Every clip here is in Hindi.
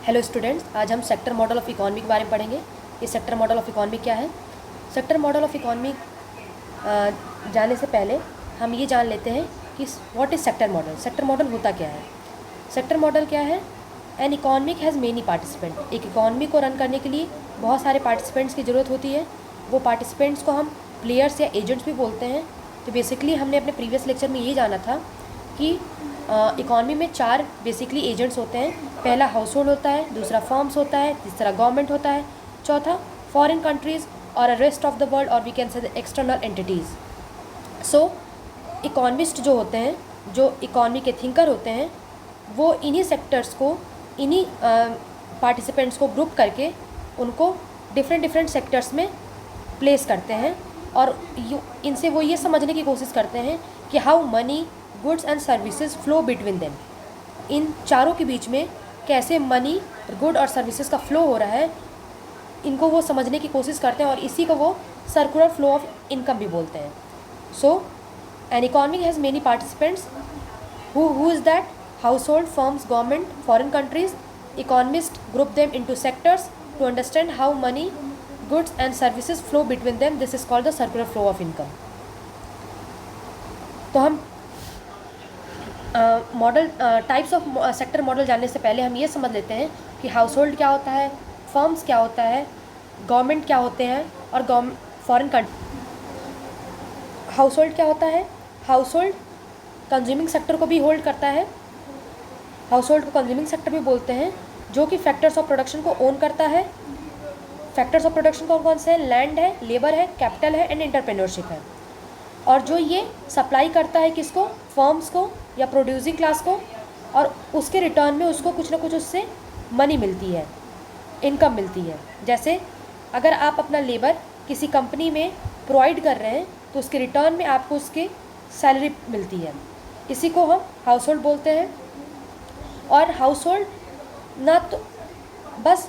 हेलो स्टूडेंट्स, आज हम सेक्टर मॉडल ऑफ इकोनॉमी के बारे में पढ़ेंगे। ये सेक्टर मॉडल ऑफ इकोनॉमी क्या है। सेक्टर मॉडल ऑफ इकोनॉमी जाने से पहले हम ये जान लेते हैं कि what is sector model. Sector model होता क्या है। सेक्टर मॉडल क्या है। An economic has many participant. एक इकोनॉमी को रन करने के लिए बहुत सारे पार्टिसिपेंट्स की ज़रूरत होती है। वो पार्टिसिपेंट्स को हम प्लेयर्स या एजेंट्स भी बोलते हैं। तो बेसिकली हमने अपने प्रीवियस लेक्चर में ये जाना था कि इकॉनमी में 4 बेसिकली एजेंट्स होते हैं। पहला हाउस होल्ड होता है, दूसरा फर्म्स होता है, तीसरा गवर्नमेंट होता है, चौथा फॉरेन कंट्रीज़ और रेस्ट ऑफ द वर्ल्ड और we can say external entities. So economist जो होते हैं, जो इकॉनमी के थिंकर होते हैं, वो इन्हीं सेक्टर्स को, इन्हीं पार्टिसिपेंट्स को ग्रुप करके उनको डिफरेंट सेक्टर्स में प्लेस करते हैं और इनसे वो ये समझने की कोशिश करते हैं कि how money, goods and services flow between them. इन चारों के बीच में कैसे मनी, गुड और सर्विसेज का फ्लो हो रहा है, इनको वो समझने की कोशिश करते हैं और इसी को वो सर्कुलर फ्लो ऑफ इनकम भी बोलते हैं। So an economy has many participants. Who is that? Household, firms, government, foreign countries. Economist group them into sectors to understand how money, goods and services flow between them. This is called the circular flow of income. तो हम model types of sector model जानने से पहले हम ये समझ लेते हैं कि हाउस होल्ड क्या होता है, फर्म्स क्या होता है, गवर्नमेंट क्या होते हैं और फॉरेन कंट्री। हाउस होल्ड क्या होता है? हाउस होल्ड कंज्यूमिंग सेक्टर को भी होल्ड करता है। हाउस होल्ड को कंज्यूमिंग सेक्टर भी बोलते हैं, जो कि फैक्टर्स ऑफ प्रोडक्शन को ओन करता है। फैक्टर्स ऑफ प्रोडक्शन कौन कौन से हैं? लैंड है, लेबर है, कैपिटल है एंड एंटरप्रेन्योरशिप है। और जो ये सप्लाई करता है किसको? फर्म्स को या प्रोड्यूसिंग क्लास को, और उसके रिटर्न में उसको कुछ ना कुछ उससे मनी मिलती है, इनकम मिलती है। जैसे अगर आप अपना लेबर किसी कंपनी में प्रोवाइड कर रहे हैं तो उसके रिटर्न में आपको उसकी सैलरी मिलती है। इसी को हम हाउस होल्ड बोलते हैं। और हाउस होल्ड ना तो बस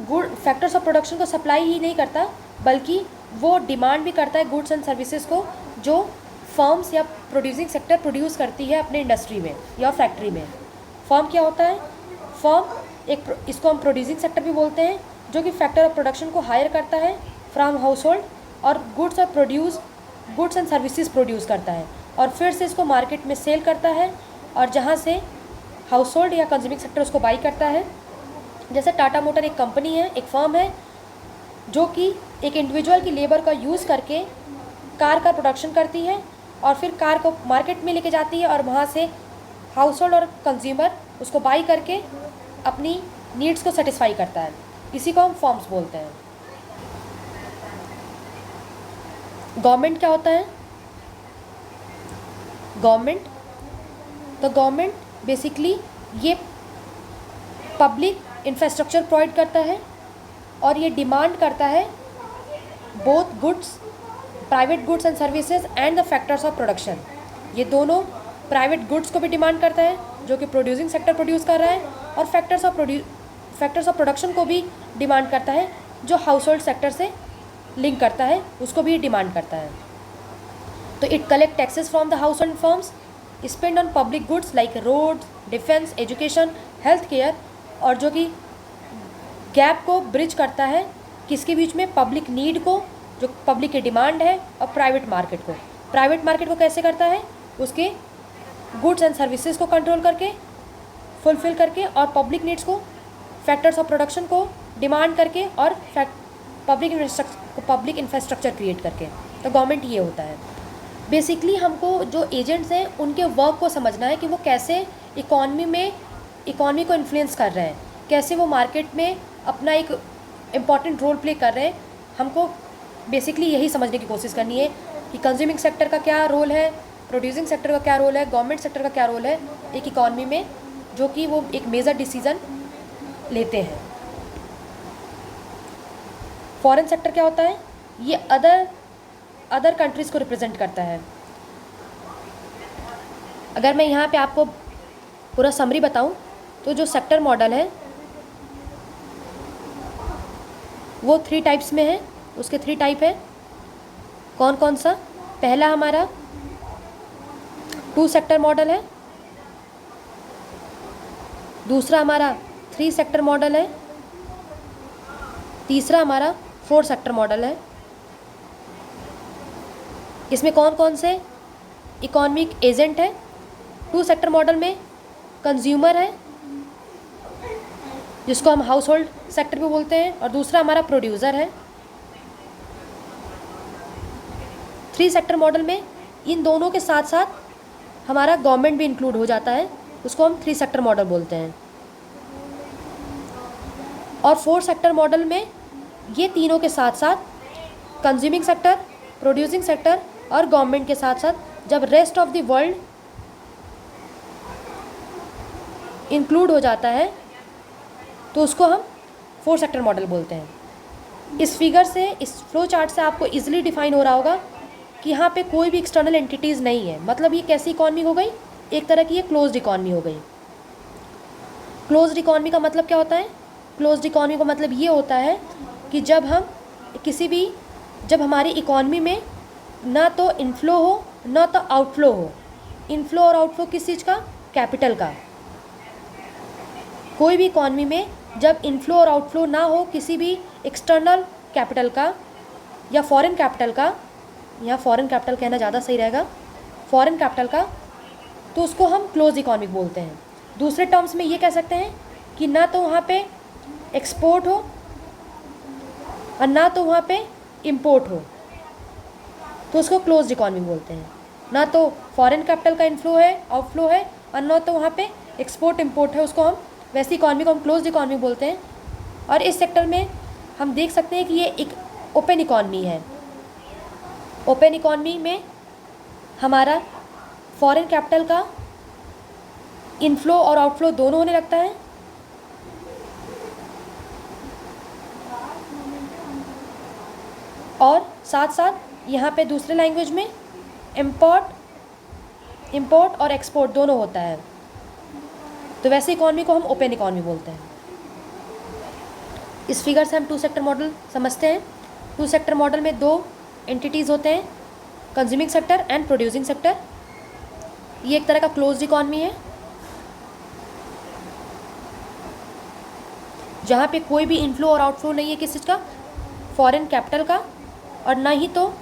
गुड फैक्टर्स ऑफ प्रोडक्शन को सप्लाई ही नहीं करता, बल्कि वो डिमांड भी करता है गुड्स एंड सर्विसेज को, जो फर्म्स या प्रोड्यूसिंग सेक्टर प्रोड्यूस करती है अपने इंडस्ट्री में या फैक्ट्री में। फर्म क्या होता है? फर्म इसको हम प्रोड्यूसिंग सेक्टर भी बोलते हैं, जो कि फैक्टर ऑफ प्रोडक्शन को हायर करता है फ्रॉम हाउस होल्ड और गुड्स एंड सर्विसेज प्रोड्यूस करता है और फिर से इसको मार्केट में सेल करता है, और जहाँ से हाउस होल्ड या कंज्यूमिंग सेक्टर उसको बाई करता है। जैसे टाटा मोटर एक कंपनी है, एक फर्म है, जो कि एक इंडिविजुअल की लेबर का यूज़ करके कार का प्रोडक्शन करती है और फिर कार को मार्केट में लेके जाती है और वहाँ से हाउस होल्ड और कंज्यूमर उसको बाई करके अपनी नीड्स को सेटिस्फाई करता है। इसी को हम फर्म्स बोलते हैं। गवर्नमेंट क्या होता है? गवर्नमेंट बेसिकली ये पब्लिक इंफ्रास्ट्रक्चर प्रोवाइड करता है और ये डिमांड करता है both goods, private goods and services and the factors of production. ये दोनों प्राइवेट गुड्स को भी डिमांड करता है, जो कि प्रोड्यूसिंग सेक्टर प्रोड्यूस कर रहा है, और फैक्टर्स ऑफ प्रोडक्शन को भी डिमांड करता है, जो हाउस होल्ड सेक्टर से लिंक करता है, उसको भी डिमांड करता है। तो it collect taxes from the household firms, spend on public goods like roads, defence, education, health care, और जो कि गैप को ब्रिज करता है किसके बीच में? पब्लिक नीड को, जो पब्लिक की डिमांड है, और प्राइवेट मार्केट को। प्राइवेट मार्केट को कैसे करता है? उसके गुड्स एंड सर्विसेज को कंट्रोल करके, फुलफिल करके, और पब्लिक नीड्स को, फैक्टर्स ऑफ प्रोडक्शन को डिमांड करके, और पब्लिक इंफ्रास्ट्रक्चर क्रिएट करके। तो गवर्नमेंट ये होता है। बेसिकली हमको जो एजेंट्स हैं उनके वर्क को समझना है कि वो कैसे इकॉनमी को इन्फ्लुएंस कर रहे हैं, कैसे वो मार्केट में अपना एक इम्पॉर्टेंट रोल प्ले कर रहे हैं। हमको बेसिकली यही समझने की कोशिश करनी है कि कंज्यूमिंग सेक्टर का क्या रोल है, प्रोड्यूसिंग सेक्टर का क्या रोल है, गवर्नमेंट सेक्टर का क्या रोल है एक इकॉनमी में, जो कि वो एक मेजर डिसीजन लेते हैं। फॉरेन सेक्टर क्या होता है? ये अदर कंट्रीज़ को रिप्रेजेंट करता है। अगर मैं यहाँ पे आपको पूरा समरी बताऊँ तो जो सेक्टर मॉडल है वो 3 टाइप्स में है। उसके 3 टाइप है। कौन कौन सा? पहला हमारा 2 सेक्टर मॉडल है, दूसरा हमारा 3 सेक्टर मॉडल है, तीसरा हमारा 4 सेक्टर मॉडल है। इसमें कौन कौन से इकोनॉमिक एजेंट है? 2 सेक्टर मॉडल में कंज्यूमर है, जिसको हम हाउस होल्ड सेक्टर भी बोलते हैं, और दूसरा हमारा प्रोड्यूसर है। 3 सेक्टर मॉडल में इन दोनों के साथ साथ हमारा गवर्नमेंट भी इंक्लूड हो जाता है, उसको हम 3 सेक्टर मॉडल बोलते हैं। और 4 सेक्टर मॉडल में ये तीनों के साथ साथ कंज्यूमिंग सेक्टर, प्रोड्यूसिंग सेक्टर और गवर्नमेंट के साथ साथ जब rest of the world include हो जाता है तो उसको हम 4 सेक्टर मॉडल बोलते हैं। इस फिगर से, इस फ्लो चार्ट से आपको इजीली डिफाइन हो रहा होगा कि यहाँ पे कोई भी एक्सटर्नल एंटिटीज़ नहीं है। मतलब ये कैसी इकॉनमी हो गई? एक तरह की ये क्लोज्ड इकॉनमी हो गई। क्लोज्ड इकॉनमी का मतलब क्या होता है? क्लोज्ड इकॉनमी का मतलब ये होता है कि जब हमारी इकॉनमी में ना तो इनफ्लो हो ना तो आउटफ्लो हो। इनफ्लो और आउटफ्लो किस चीज़ का? कैपिटल का। कोई भी इकॉनमी में जब इनफ्लो और आउटफ्लो ना हो किसी भी एक्सटर्नल कैपिटल का या फॉरेन कैपिटल का, या फॉरेन कैपिटल कहना ज़्यादा सही रहेगा, फॉरेन कैपिटल का, तो उसको हम क्लोज इकॉनमी बोलते हैं। दूसरे टर्म्स में ये कह सकते हैं कि ना तो वहाँ पे एक्सपोर्ट हो और ना तो वहाँ पे इंपोर्ट हो, तो उसको क्लोज्ड इकॉनमी बोलते हैं। ना तो फॉरेन कैपिटल का इनफ्लो है, आउटफ्लो है, और ना तो वहाँ पे एक्सपोर्ट इंपोर्ट है, उसको हम वैसी इकॉनमी को हम क्लोज्ड इकॉनमी बोलते हैं। और इस सेक्टर में हम देख सकते हैं कि ये एक ओपन इकॉनमी है। ओपन इकॉनमी में हमारा फॉरेन कैपिटल का इनफ्लो और आउटफ्लो दोनों होने लगता है, और साथ साथ यहाँ पे दूसरे लैंग्वेज में इंपोर्ट और एक्सपोर्ट दोनों होता है। तो वैसे इकॉनमी को हम ओपन इकॉनमी बोलते हैं। इस फिगर से हम 2 सेक्टर मॉडल समझते हैं। 2 सेक्टर मॉडल में 2 एंटिटीज़ होते हैं, consuming sector and producing sector. ये एक तरह का क्लोज्ड इकॉनमी है जहाँ पे कोई भी इनफ्लो और आउटफ्लो नहीं है किस चीज़ का? फॉरेन कैपिटल का, और ना ही तो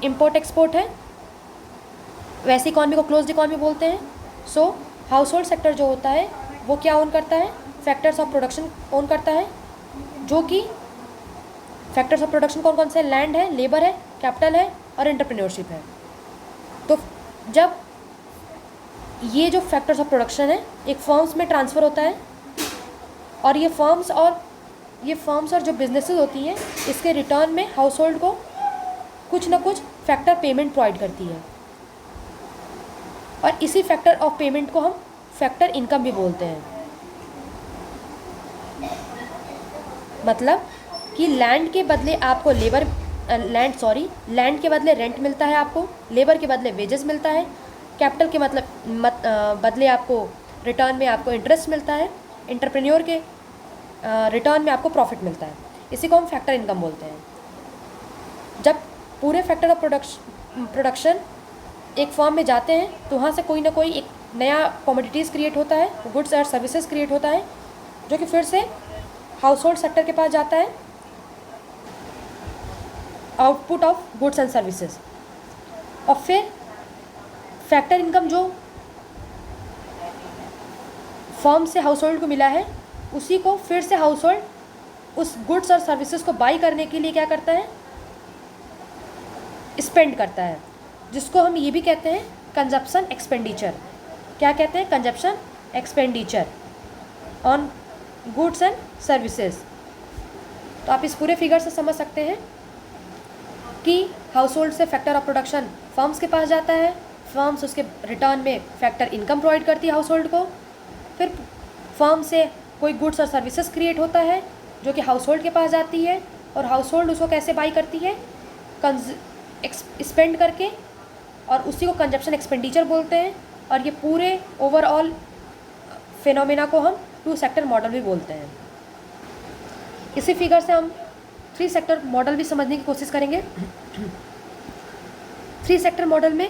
इंपोर्ट एक्सपोर्ट है। वैसी इकॉनमी को क्लोज्ड इकॉनमी बोलते हैं। सो हाउस होल्ड सेक्टर जो होता है वो क्या ओन करता है? फैक्टर्स ऑफ प्रोडक्शन ओन करता है, जो कि फैक्टर्स ऑफ प्रोडक्शन कौन कौन से? लैंड है, लेबर है, कैपिटल है और एंटरप्रेन्योरशिप है। तो जब ये जो फैक्टर्स ऑफ प्रोडक्शन है एक फर्म्स में ट्रांसफ़र होता है, और ये फर्म्स और जो बिजनेसेस होती हैं इसके रिटर्न में हाउस होल्ड को कुछ ना कुछ फैक्टर पेमेंट प्रोवाइड करती है, और इसी फैक्टर ऑफ पेमेंट को हम फैक्टर इनकम भी बोलते हैं। मतलब कि लैंड के बदले आपको लैंड के बदले रेंट मिलता है, आपको लेबर के बदले वेजेस मिलता है, कैपिटल के बदले आपको रिटर्न में आपको इंटरेस्ट मिलता है, एंटरप्रेन्योर के रिटर्न में आपको प्रॉफिट मिलता है। इसी को हम फैक्टर इनकम बोलते हैं। जब पूरे फैक्टर ऑफ प्रोडक्शन एक फर्म में जाते हैं तो वहाँ से कोई ना कोई एक नया कमोडिटीज़ क्रिएट होता है, गुड्स और सर्विसेज क्रिएट होता है, जो कि फिर से हाउस होल्ड सेक्टर के पास जाता है, output of goods and services. और फिर फैक्टर इनकम जो फर्म से हाउस होल्ड को मिला है उसी को फिर से हाउस होल्ड उस गुड्स और सर्विसेज को बाई करने के लिए क्या करता है? स्पेंड करता है, जिसको हम ये भी कहते हैं कंजप्शन एक्सपेंडिचर। क्या कहते हैं? Consumption expenditure on goods and services. तो आप इस पूरे फिगर से समझ सकते हैं कि हाउस होल्ड से फैक्टर ऑफ प्रोडक्शन फर्म्स के पास जाता है, फर्म्स उसके रिटर्न में फैक्टर इनकम प्रोवाइड करती है हाउस होल्ड को, फिर फर्म से कोई गुड्स और सर्विसेज क्रिएट होता है जो कि हाउस होल्ड के पास जाती है, और हाउस होल्ड उसको कैसे बाई करती है? स्पेंड करके, और उसी को कंजप्शन एक्सपेंडिचर बोलते हैं। और ये पूरे ओवरऑल फिनोमेना को हम 2 सेक्टर मॉडल भी बोलते हैं। इसी फिगर से हम 3 सेक्टर मॉडल भी समझने की कोशिश करेंगे। 3 सेक्टर मॉडल में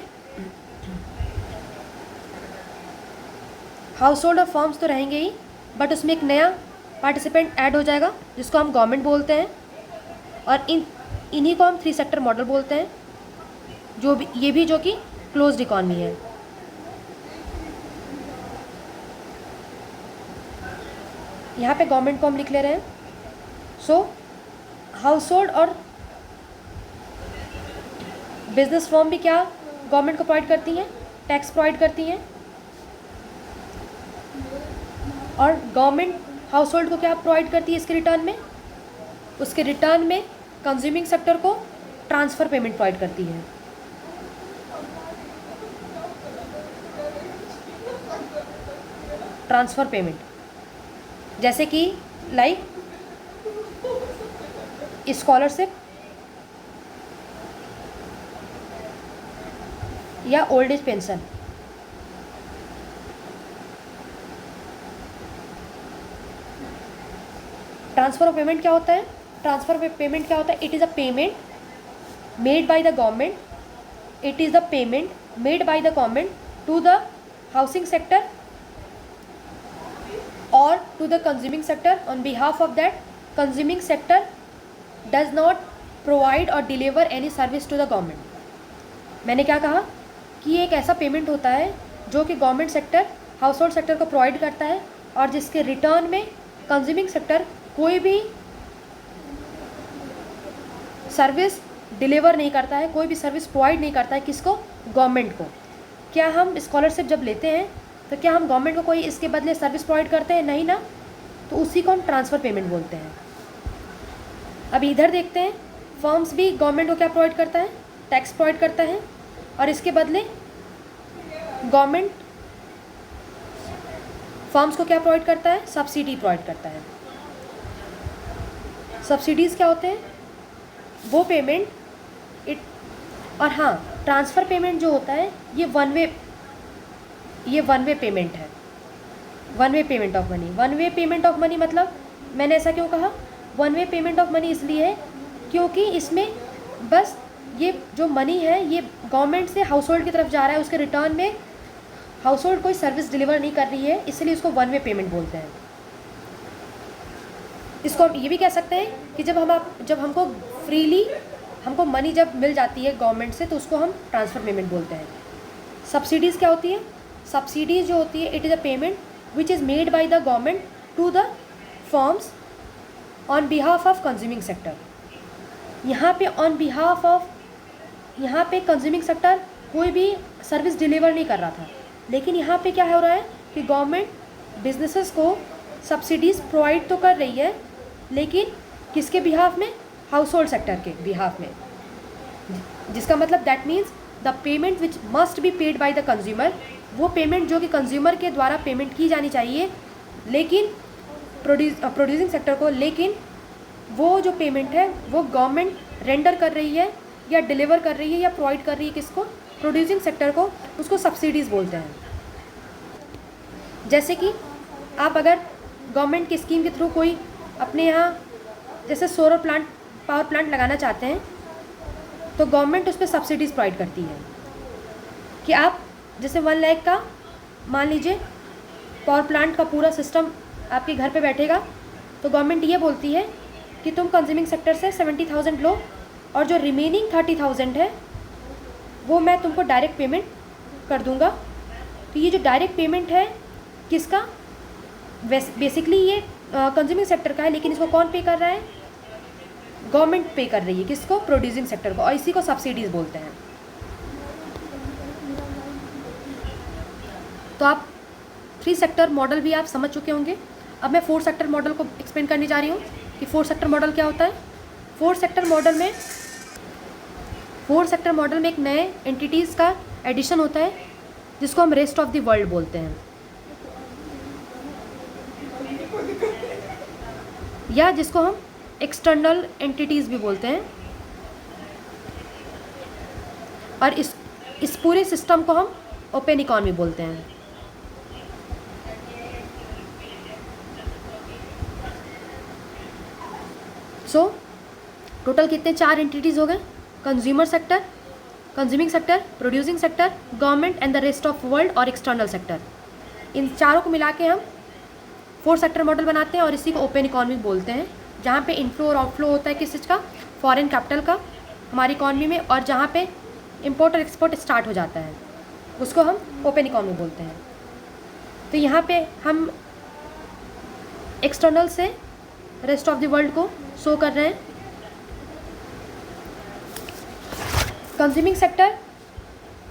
हाउस होल्ड और फर्म्स तो रहेंगे ही, बट उसमें एक नया पार्टिसिपेंट ऐड हो जाएगा जिसको हम गवर्नमेंट बोलते हैं, और इन्हीं को हम 3 सेक्टर मॉडल बोलते हैं, जो भी ये भी जो कि क्लोज्ड इकॉनमी है। यहाँ पे गवर्नमेंट को हम लिख ले रहे हैं। सो हाउस होल्ड और बिजनेस फर्म भी क्या गवर्नमेंट को प्रोवाइड करती हैं, टैक्स प्रोवाइड करती हैं, और गवर्नमेंट हाउस होल्ड को क्या प्रोवाइड करती है इसके रिटर्न में, उसके रिटर्न में कंज्यूमिंग सेक्टर को ट्रांसफ़र पेमेंट प्रोवाइड करती है। ट्रांसफ़र पेमेंट जैसे कि लाइक स्कॉलरशिप या old age pension. Transfer of payment क्या होता है? ट्रांसफ़र ऑफ पेमेंट क्या होता है? It is a payment made by the government, it is the payment made by the government to the housing sector or to the consuming sector on behalf of that consuming sector does not provide or deliver any service to the government। मैंने क्या कहा कि ये एक ऐसा पेमेंट होता है जो कि government sector house hold sector को प्रोवाइड करता है और जिसके रिटर्न में कंज्यूमिंग सेक्टर कोई भी सर्विस डिलीवर नहीं करता है, कोई भी सर्विस प्रोवाइड नहीं करता है। किसको? गवर्नमेंट को। क्या हम स्कॉलरशिप जब लेते हैं तो क्या हम गवर्नमेंट को कोई इसके बदले सर्विस प्रोवाइड करते हैं? नहीं ना। तो उसी को हम ट्रांसफ़र पेमेंट बोलते हैं। अब इधर देखते हैं, फर्म्स भी गवर्नमेंट को क्या प्रोवाइड करता है? टैक्स प्रोवाइड करता है, और इसके बदले गवर्नमेंट फर्म्स को क्या प्रोवाइड करता है? सब्सिडी प्रोवाइड करता है। सब्सिडीज़ क्या होते हैं? वो पेमेंट और हाँ, ट्रांसफ़र पेमेंट जो होता है ये वन वे पेमेंट है। One way payment of money. One way payment of money मतलब मैंने ऐसा क्यों कहा? One way payment of money इसलिए है क्योंकि इसमें बस ये जो मनी है ये गवर्नमेंट से हाउस होल्ड की तरफ जा रहा है, उसके रिटर्न में हाउस होल्ड कोई सर्विस डिलीवर नहीं कर रही है, इसलिए इसको वन वे पेमेंट बोलते हैं। इसको हम ये भी कह सकते हैं कि जब हमको फ्रीली हमको मनी जब मिल जाती है गवर्नमेंट से तो उसको हम ट्रांसफ़र पेमेंट बोलते हैं। सब्सिडीज़ क्या होती है? सब्सिडीज़ जो होती है it is a payment which is made by the government to the firms on behalf of consuming sector. यहाँ पे कंज्यूमिंग सेक्टर कोई भी सर्विस डिलीवर नहीं कर रहा था, लेकिन यहाँ पे क्या हो रहा है कि गवर्नमेंट बिजनेसेस को सब्सिडीज़ प्रोवाइड तो कर रही है, लेकिन किसके बिहाफ में? हाउस होल्ड सेक्टर के बिहाफ में। जिसका मतलब that means the payment which must be paid by the consumer, वो पेमेंट जो कि कंज्यूमर के द्वारा पेमेंट की जानी चाहिए लेकिन प्रोड्यूसिंग सेक्टर को, लेकिन वो जो पेमेंट है वो गवर्नमेंट रेंडर कर रही है या डिलीवर कर रही है या प्रोवाइड कर रही है किसको? प्रोड्यूसिंग सेक्टर को। उसको सब्सिडीज़ बोलते हैं। जैसे कि आप अगर गवर्नमेंट की स्कीम के थ्रू कोई अपने यहाँ जैसे सोलर पावर प्लांट लगाना चाहते हैं तो गवर्नमेंट उस पर सब्सिडीज़ प्रोवाइड करती है कि आप जैसे 1 लाख का मान लीजिए पावर प्लांट का पूरा सिस्टम आपके घर पे बैठेगा, तो गवर्नमेंट ये बोलती है कि तुम कंज्यूमिंग सेक्टर से 70,000 लो और जो रिमेनिंग 30,000 है वो मैं तुमको डायरेक्ट पेमेंट कर दूंगा। तो ये जो डायरेक्ट पेमेंट है किसका? बेसिकली ये कंज्यूमिंग सेक्टर का है, लेकिन इसको कौन पे कर रहा है? गवर्नमेंट पे कर रही है। किसको? प्रोड्यूसिंग सेक्टर को। और इसी को सब्सिडीज़ बोलते हैं। तो आप 3 सेक्टर मॉडल भी आप समझ चुके होंगे। अब मैं 4 सेक्टर मॉडल को एक्सप्लेन करने जा रही हूँ कि 4 सेक्टर मॉडल क्या होता है। 4 सेक्टर मॉडल में एक नए एंटिटीज़ का एडिशन होता है जिसको हम रेस्ट ऑफ द वर्ल्ड बोलते हैं, या जिसको हम एक्सटर्नल एंटिटीज़ भी बोलते हैं। और इस पूरे सिस्टम को हम ओपन इकॉनमी बोलते हैं। सो टोटल कितने 4 एंटिटीज़ हो गए? Consumer sector, consuming sector, producing sector, government and the rest of world और एक्सटर्नल सेक्टर। इन चारों को मिला के हम फोर सेक्टर मॉडल बनाते हैं और इसी को ओपन इकॉनमी बोलते हैं, जहाँ पे इनफ्लो और आउटफ्लो होता है किस चीज़ का, फॉरेन कैपिटल का हमारी इकॉनमी में, और जहाँ पे इंपोर्ट और एक्सपोर्ट स्टार्ट हो जाता है उसको हम ओपन इकॉनमी बोलते हैं। तो यहाँ पे हम एक्सटर्नल से रेस्ट ऑफ द वर्ल्ड को शो कर रहे हैं। कंज्यूमिंग सेक्टर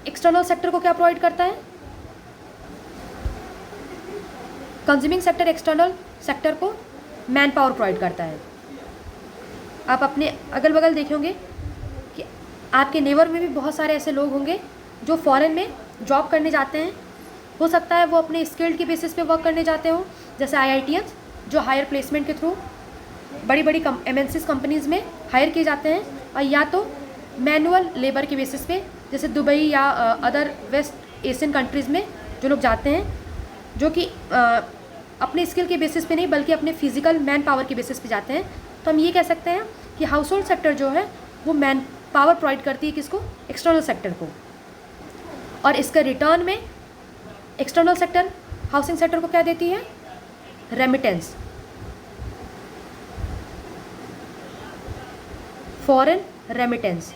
एक्सटर्नल सेक्टर को क्या प्रोवाइड करता है? कंज्यूमिंग सेक्टर एक्सटर्नल सेक्टर को मैन पावर प्रोवाइड करता है। आप अपने अगल बगल देखेंगे कि आपके नेबर में भी बहुत सारे ऐसे लोग होंगे जो फॉरेन में जॉब करने जाते हैं। हो सकता है वो अपने स्किल्ड के बेसिस पे वर्क करने जाते हो, जैसे IITians जो हायर प्लेसमेंट के थ्रू बड़ी बड़ी MNCs कंपनीज़ में हायर किए जाते हैं, और या तो मैनुअल लेबर के बेसिस पे जैसे दुबई या अदर वेस्ट एशियन कंट्रीज़ में जो लोग जाते हैं, जो कि अपने स्किल के बेसिस पे नहीं बल्कि अपने फिजिकल मैन पावर के बेसिस पे जाते हैं। तो हम ये कह सकते हैं कि हाउस होल्ड सेक्टर जो है वो मैन पावर प्रोवाइड करती है किसको? एक्सटर्नल सेक्टर को। और इसका रिटर्न में एक्सटर्नल सेक्टर हाउसिंग सेक्टर को क्या देती है? Remittance, foreign remittance.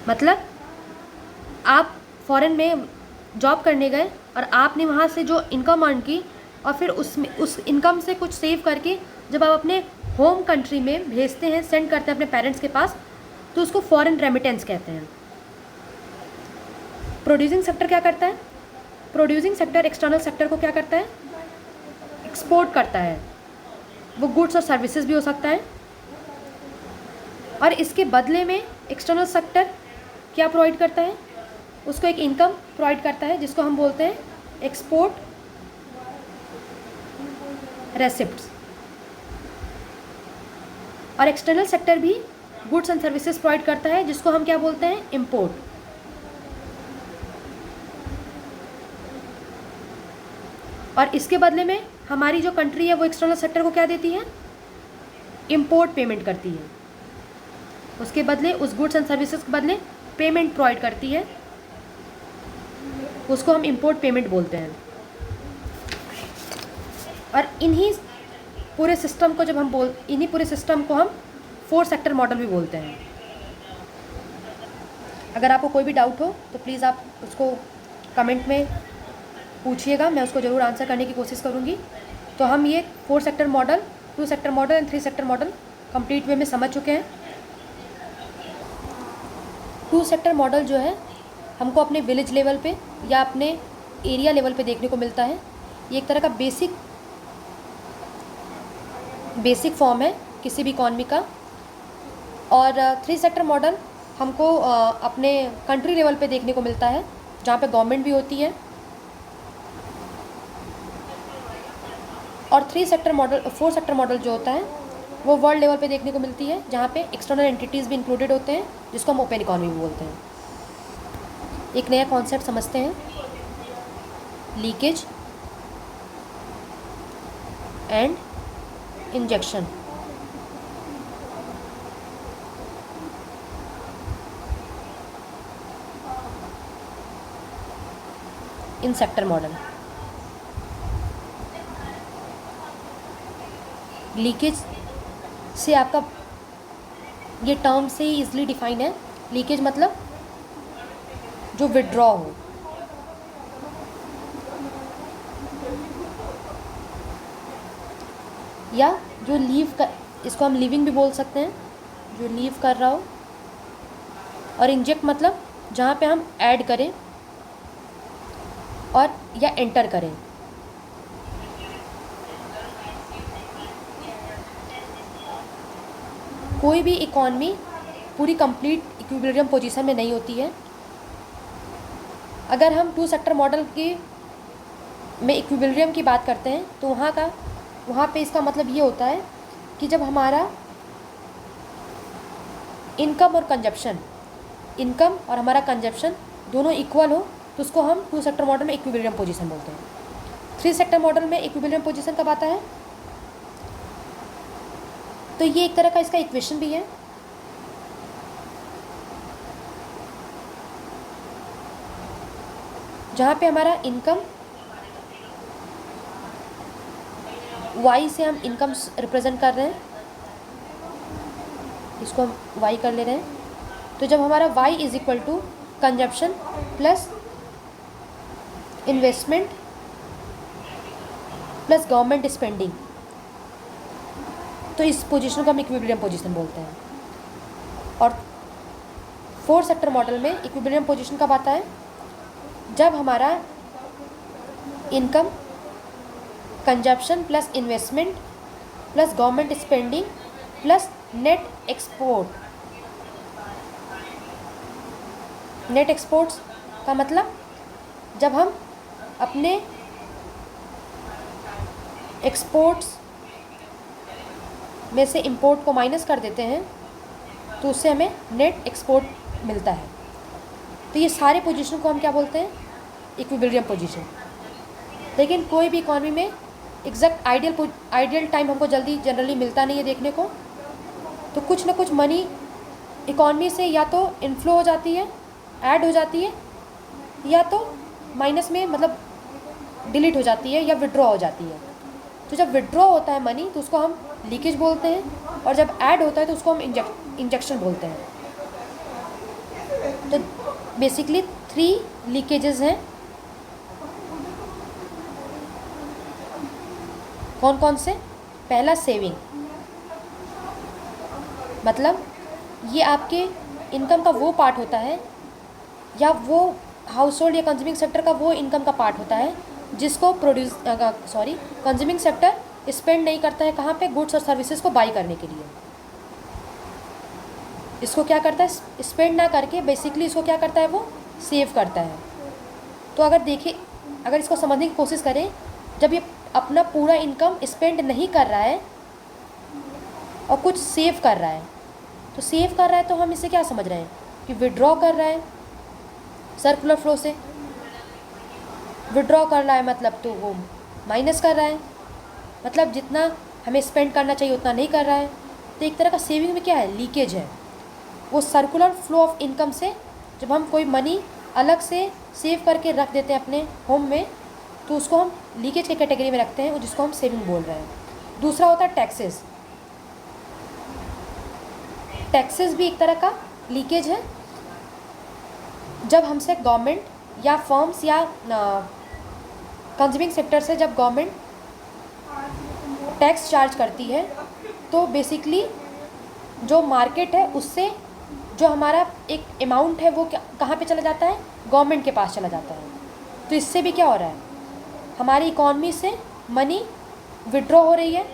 मतलब आप फॉरेन में जॉब करने गए और आपने वहाँ से जो इनकम अर्न की और फिर उस इनकम से कुछ सेव करके जब आप अपने होम कंट्री में भेजते हैं, सेंड करते हैं अपने पेरेंट्स के पास, तो उसको फॉरेन रेमिटेंस कहते हैं। प्रोड्यूसिंग सेक्टर क्या करता है? प्रोड्यूसिंग सेक्टर एक्सटर्नल सेक्टर को क्या करता है? एक्सपोर्ट करता है। वो गुड्स और सर्विसेज भी हो सकता है, और इसके बदले में एक्सटर्नल सेक्टर क्या प्रोवाइड करता है? उसको एक इनकम प्रोवाइड करता है जिसको हम बोलते हैं एक्सपोर्ट रेसिप्ट्स। और एक्सटर्नल सेक्टर भी गुड्स एंड सर्विसेज प्रोवाइड करता है जिसको हम क्या बोलते हैं? इंपोर्ट। और इसके बदले में हमारी जो कंट्री है वो एक्सटर्नल सेक्टर को क्या देती है? इंपोर्ट पेमेंट करती है। उसके बदले उस गुड्स एंड सर्विसेज के बदले पेमेंट प्रोवाइड करती है, उसको हम इंपोर्ट पेमेंट बोलते हैं। और इन्हीं पूरे सिस्टम को हम फोर सेक्टर मॉडल भी बोलते हैं। अगर आपको कोई भी डाउट हो तो प्लीज़ आप उसको कमेंट में पूछिएगा, मैं उसको ज़रूर आंसर करने की कोशिश करूँगी। तो हम ये 4 sector model, 2 sector model and 3 sector model complete way में समझ चुके हैं। 2 सेक्टर मॉडल जो है हमको अपने विलेज लेवल पे या अपने एरिया लेवल पे देखने को मिलता है। ये एक तरह का बेसिक फॉर्म है किसी भी इकॉनमी का। और 3 सेक्टर मॉडल हमको अपने कंट्री लेवल पे देखने को मिलता है, जहाँ पे गवर्नमेंट भी होती है। और 4 सेक्टर मॉडल जो होता है वो वर्ल्ड लेवल पे देखने को मिलती है, जहाँ पे एक्सटर्नल एंटिटीज़ भी इंक्लूडेड होते हैं, जिसको हम ओपन इकॉनमी भी बोलते हैं। एक नया कॉन्सेप्ट समझते हैं, leakage and injection. In sector model leakage से आपका ये टर्म से ही ईजिली डिफाइन है। लीकेज मतलब जो विड्रॉ हो, या जो लीव कर, इसको हम लीविंग भी बोल सकते हैं, जो लीव कर रहा हो। और इंजेक्ट मतलब जहाँ पे हम ऐड करें और या एंटर करें। कोई भी इकॉनमी पूरी कंप्लीट इक्विलिब्रियम पोजीशन में नहीं होती है। अगर हम 2 सेक्टर मॉडल में इक्विलिब्रियम की बात करते हैं तो वहाँ पे इसका मतलब ये होता है कि जब हमारा इनकम और हमारा कंजप्शन दोनों इक्वल हो तो उसको हम 2 सेक्टर मॉडल में इक्विलिब्रियम पोजीशन बोलते हैं। 3 सेक्टर मॉडल में इक्विलिब्रियम पोजीशन कब आता है? तो ये एक तरह का इसका इक्वेशन भी है। जहाँ पे हमारा इनकम वाई से हम इनकम रिप्रेजेंट कर रहे हैं, इसको हम वाई कर ले रहे हैं। तो जब हमारा Y is equal to consumption plus investment plus government spending, तो इस पोजीशन को हम इक्विलिब्रियम पोजीशन बोलते हैं। और फोर्थ सेक्टर मॉडल में इक्विलिब्रियम पोजीशन कब आता है? जब हमारा income consumption plus investment plus government spending plus net exports का मतलब जब हम अपने एक्सपोर्ट्स में से इंपोर्ट को माइनस कर देते हैं तो उससे हमें नेट एक्सपोर्ट मिलता है। तो ये सारे पोजीशन को हम क्या बोलते हैं? Equilibrium position. लेकिन कोई भी इकॉनमी में एग्जैक्ट आइडियल टाइम हमको जल्दी जनरली मिलता नहीं है देखने को। तो कुछ ना कुछ मनी इकॉनमी से या तो इनफ्लो हो जाती है, ऐड हो जाती है, या तो माइनस में मतलब डिलीट हो जाती है या विड्रॉ हो जाती है। तो जब विड्रॉ होता है मनी तो उसको हम लीकेज बोलते हैं, और जब ऐड होता है तो उसको हम इंजेक्शन बोलते हैं। तो बेसिकली 3 लीकेजेस हैं। कौन कौन से? पहला सेविंग, मतलब ये आपके इनकम का वो पार्ट होता है या वो हाउस होल्ड या कंज्यूमिंग सेक्टर का वो इनकम का पार्ट होता है जिसको कंज्यूमिंग सेक्टर स्पेंड नहीं करता है। कहाँ पे? गुड्स और सर्विसेज को बाई करने के लिए। इसको क्या करता है? स्पेंड ना करके बेसिकली इसको क्या करता है? वो सेव करता है। तो अगर इसको समझने की कोशिश करें, जब ये अपना पूरा इनकम स्पेंड नहीं कर रहा है और कुछ सेव कर रहा है, तो सेव कर रहा है तो हम इसे क्या समझ रहे हैं कि विड्रॉ कर रहा है सर्कुलर फ्लो से। विड्रॉ कर रहा है मतलब तो वो माइनस कर रहा है, मतलब जितना हमें स्पेंड करना चाहिए उतना नहीं कर रहा है। तो एक तरह का सेविंग में क्या है? लीकेज है। वो सर्कुलर फ्लो ऑफ इनकम से जब हम कोई मनी अलग से सेव करके रख देते हैं अपने होम में, तो उसको हम लीकेज के कैटेगरी में रखते हैं और जिसको हम सेविंग बोल रहे हैं। दूसरा होता है टैक्सेस। टैक्सेस भी एक तरह का लीकेज है। जब हमसे गवर्नमेंट या फर्म्स या कंज्यूमिंग सेक्टर से जब गवर्नमेंट टैक्स चार्ज करती है तो बेसिकली जो मार्केट है उससे जो हमारा एक अमाउंट है वो कहाँ पे चला जाता है? गवर्नमेंट के पास चला जाता है। तो इससे भी क्या हो रहा है? हमारी इकॉनमी से मनी विड्रॉ हो रही है।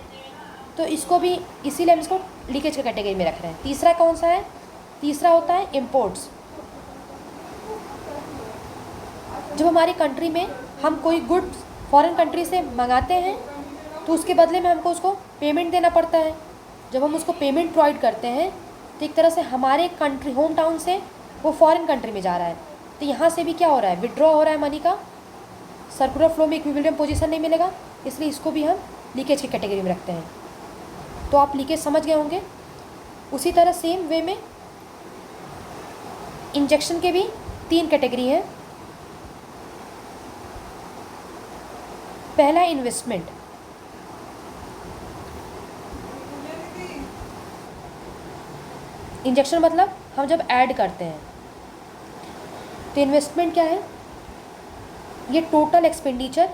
तो इसको भी इसीलिए हम इसको लीकेज के कैटेगरी में रख रहे हैं। तीसरा कौन सा है? तीसरा होता है इम्पोर्ट्स। जब हमारी कंट्री में हम कोई गुड्स फॉरेन कंट्री से मंगाते हैं तो उसके बदले में हमको उसको पेमेंट देना पड़ता है। जब हम उसको पेमेंट प्रोवाइड करते हैं तो एक तरह से हमारे कंट्री होम टाउन से वो फॉरेन कंट्री में जा रहा है। तो यहाँ से भी क्या हो रहा है? विड्रॉ हो रहा है मनी का। सर्कुलर फ्लो में इक्विलिब्रियम पोजीशन नहीं मिलेगा, इसलिए इसको भी हम लीकेज की कैटेगरी में रखते हैं। तो आप लीकेज समझ गए होंगे। उसी तरह सेम वे में इंजेक्शन के भी 3 कैटेगरी हैं। पहला इन्वेस्टमेंट। इंजेक्शन मतलब हम जब ऐड करते हैं। तो इन्वेस्टमेंट क्या है? ये total expenditure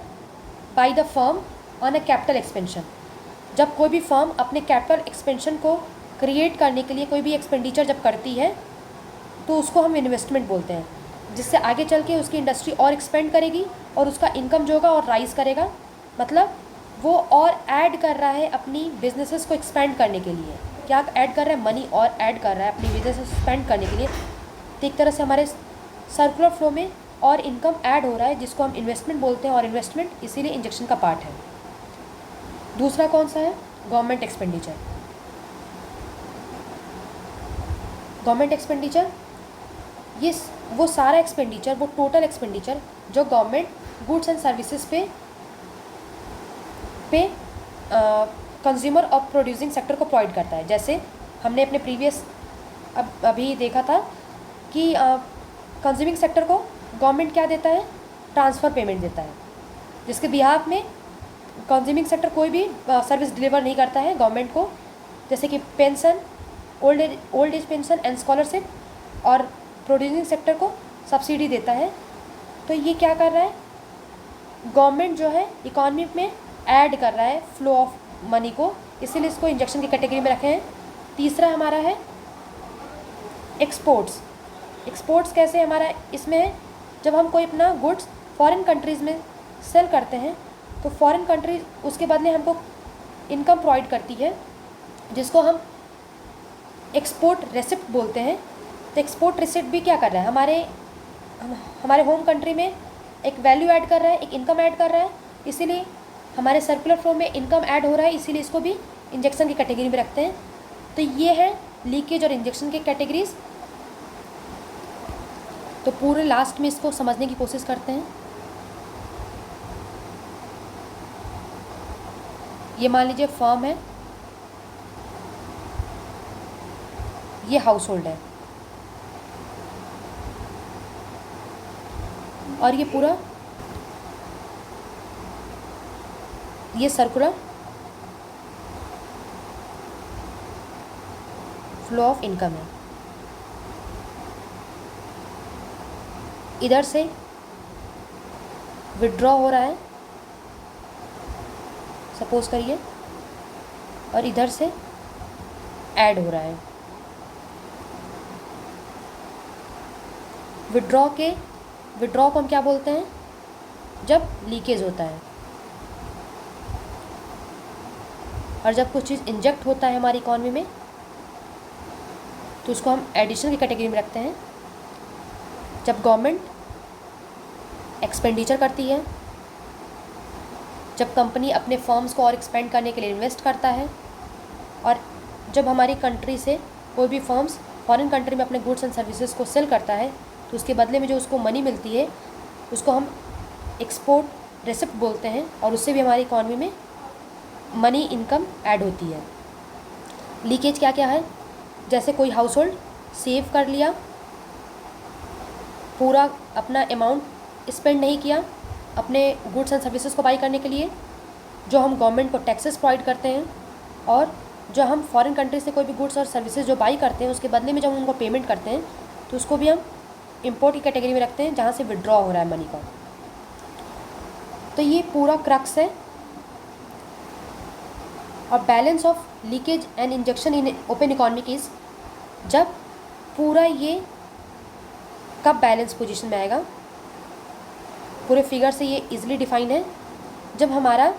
by the firm on a capital expansion. जब कोई भी फर्म अपने कैपिटल एक्सपेंशन को क्रिएट करने के लिए कोई भी एक्सपेंडिचर जब करती है तो उसको हम इन्वेस्टमेंट बोलते हैं, जिससे आगे चल के उसकी इंडस्ट्री और एक्सपेंड करेगी और उसका इनकम जो होगा और राइज करेगा। मतलब वो और ऐड कर रहा है अपनी बिजनेसेस को एक्सपेंड करने के लिए। क्या ऐड कर रहा है? मनी और ऐड कर रहा है अपनी बिजनेस एक्सपेंड करने के लिए। तो एक तरह से हमारे सर्कुलर फ्लो में और इनकम ऐड हो रहा है, जिसको हम इन्वेस्टमेंट बोलते हैं। और इन्वेस्टमेंट इसीलिए इंजेक्शन का पार्ट है। दूसरा कौन सा है? Government expenditure. गवर्नमेंट एक्सपेंडिचर ये वो सारा एक्सपेंडिचर, वो टोटल एक्सपेंडिचर जो गवर्नमेंट गुड्स एंड सर्विसेज पे कंज्यूमर और प्रोड्यूसिंग सेक्टर को प्रोवाइड करता है। जैसे हमने अपने प्रीवियस अभी देखा था कि कंज्यूमिंग सेक्टर को गवर्नमेंट क्या देता है? ट्रांसफ़र पेमेंट देता है, जिसके बिहाफ में कंज्यूमिंग सेक्टर कोई भी सर्विस डिलीवर नहीं करता है गवर्नमेंट को, जैसे कि pension, old age pension and scholarship, और प्रोड्यूसिंग सेक्टर को सब्सिडी देता है। तो ये क्या कर रहा है, गवर्नमेंट जो है इकॉनमी में ऐड कर रहा है फ्लो ऑफ मनी को, इसीलिए इसको इंजेक्शन की कैटेगरी में रखे हैं। तीसरा हमारा है एक्सपोर्ट्स। एक्सपोर्ट्स कैसे हमारा इसमें है, जब हम कोई अपना गुड्स फॉरेन कंट्रीज़ में सेल करते हैं तो फॉरेन कंट्रीज उसके बदले हमको इनकम प्रोवाइड करती है, जिसको हम एक्सपोर्ट रेसिप्ट बोलते हैं। तो एक्सपोर्ट रेसिप्ट भी क्या कर रहा है, हमारे होम कंट्री में एक वैल्यू ऐड कर रहा है, एक इनकम ऐड कर रहा है, इसीलिए हमारे सर्कुलर फ्लो में इनकम ऐड हो रहा है, इसीलिए इसको भी इंजेक्शन की कैटेगरी में रखते हैं। तो ये है लीकेज और इंजेक्शन की कैटेगरीज। तो पूरे लास्ट में इसको समझने की कोशिश करते हैं। ये मान लीजिए फर्म है, ये हाउस होल्ड है, और ये पूरा ये सर्कुलर फ्लो ऑफ इनकम है। इधर से विड्रॉ हो रहा है सपोज करिए, और इधर से ऐड हो रहा है। विड्रॉ को हम क्या बोलते हैं, जब लीकेज होता है, और जब कुछ चीज़ इंजेक्ट होता है हमारी इकॉनमी में तो उसको हम एडिशन की कैटेगरी में रखते हैं। जब गवर्नमेंट एक्सपेंडिचर करती है, जब कंपनी अपने फर्म्स को और एक्सपेंड करने के लिए इन्वेस्ट करता है, और जब हमारी कंट्री से कोई भी फर्म्स फॉरेन कंट्री में अपने गुड्स एंड सर्विसेज को सेल करता है तो उसके बदले में जो उसको मनी मिलती है उसको हम एक्सपोर्ट रेसिप्ट बोलते हैं, और उससे भी हमारी इकॉनमी में मनी इनकम ऐड होती है। लीकेज क्या क्या है, जैसे कोई हाउस होल्ड सेव कर लिया, पूरा अपना अमाउंट स्पेंड नहीं किया अपने गुड्स एंड सर्विसेज को बाई करने के लिए, जो हम गवर्नमेंट को टैक्सेस प्रोवाइड करते हैं, और जो हम फॉरेन कंट्री से कोई भी गुड्स और सर्विसेज जो बाई करते हैं उसके बदले में जब हम उनको पेमेंट करते हैं तो उसको भी हम इंपोर्ट की कैटेगरी में रखते हैं, जहाँ से विड्रॉ हो रहा है मनी का। तो ये पूरा क्रक्स है। और balance of leakage and injection in open economy case, जब पूरा ये कब बैलेंस पोजीशन में आएगा, पूरे फिगर से ये इजीली डिफाइन है। जब हमारा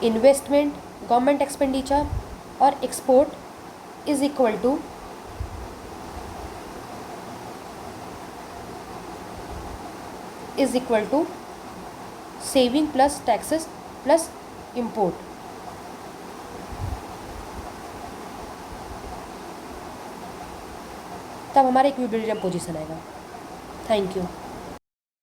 इन्वेस्टमेंट, गवर्नमेंट एक्सपेंडिचर और export is equal to saving plus taxes plus import. तब हमारा इक्विलिब्रियम पोजीशन आएगा। Thank you.